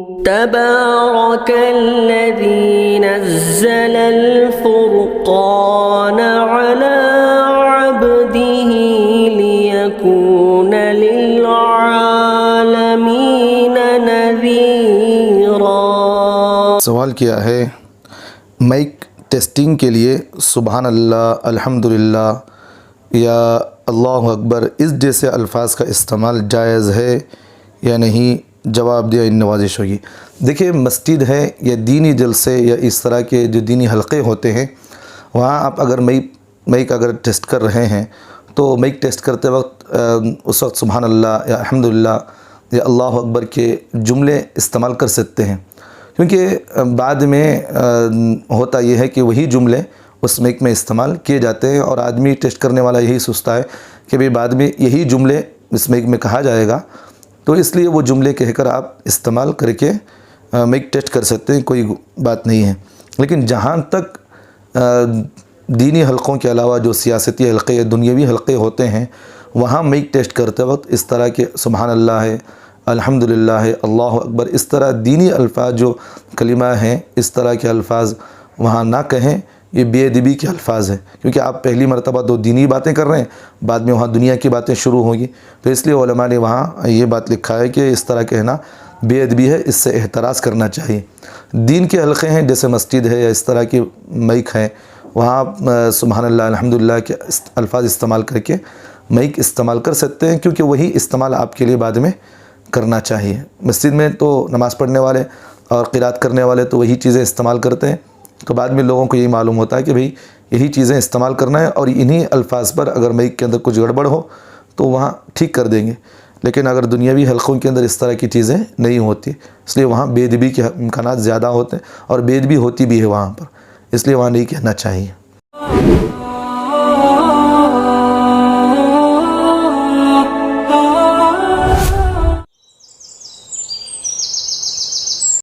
تبارك الذي نزل الفرقان على عبده ليكون للعالمين نذيرا۔ سوال کیا ہے مائک ٹیسٹنگ کے لیے سبحان اللہ، الحمدللہ یا اللہ اکبر اس جیسے الفاظ کا استعمال جائز ہے یا نہیں؟ جواب دیا ان نوازش ہوگی۔ دیکھیے، مسجد ہے یا دینی جلسے یا اس طرح کے جو دینی حلقے ہوتے ہیں، وہاں آپ اگر مائک اگر ٹیسٹ کر رہے ہیں تو مائک ٹیسٹ کرتے وقت اس وقت سبحان اللہ یا الحمدللہ یا اللہ اکبر کے جملے استعمال کر سکتے ہیں، کیونکہ بعد میں ہوتا یہ ہے کہ وہی جملے اس مائک میں استعمال کیے جاتے ہیں، اور آدمی ٹیسٹ کرنے والا یہی سوچتا ہے کہ بھئی بعد میں یہی جملے اس مائک میں کہا جائے گا، تو اس لیے وہ جملے کہہ کر آپ استعمال کر کے مائک ٹیسٹ کر سکتے ہیں، کوئی بات نہیں ہے۔ لیکن جہاں تک دینی حلقوں کے علاوہ جو سیاستی حلقے یا دنیاوی حلقے ہوتے ہیں، وہاں مائک ٹیسٹ کرتے وقت اس طرح کے سبحان اللہ ہے، الحمدللہ ہے، اللہ اکبر، اس طرح دینی الفاظ جو کلمہ ہیں، اس طرح کے الفاظ وہاں نہ کہیں۔ یہ بے ادبی کے الفاظ ہیں، کیونکہ آپ پہلی مرتبہ تو دینی باتیں کر رہے ہیں، بعد میں وہاں دنیا کی باتیں شروع ہوں گی، تو اس لیے علماء نے وہاں یہ بات لکھا ہے کہ اس طرح کہنا بے ادبی ہے، اس سے احتراز کرنا چاہیے۔ دین کے حلقے ہیں جیسے مسجد ہے یا اس طرح کی مائک ہیں، وہاں آپ سبحان اللہ الحمدللہ کے الفاظ استعمال کر کے مائک استعمال کر سکتے ہیں، کیونکہ وہی استعمال آپ کے لیے بعد میں کرنا چاہیے۔ مسجد میں تو نماز پڑھنے والے اور قرات کرنے والے تو وہی چیزیں استعمال کرتے ہیں، تو بعد میں لوگوں کو یہی معلوم ہوتا ہے کہ بھئی یہی چیزیں استعمال کرنا ہے، اور انہی الفاظ پر اگر مائک کے اندر کچھ گڑبڑ ہو تو وہاں ٹھیک کر دیں گے۔ لیکن اگر دنیاوی حلقوں کے اندر اس طرح کی چیزیں نہیں ہوتی، اس لیے وہاں بے ادبی کے امکانات زیادہ ہوتے ہیں، اور بے ادبی ہوتی بھی ہے وہاں پر، اس لیے وہاں نہیں کہنا چاہیے۔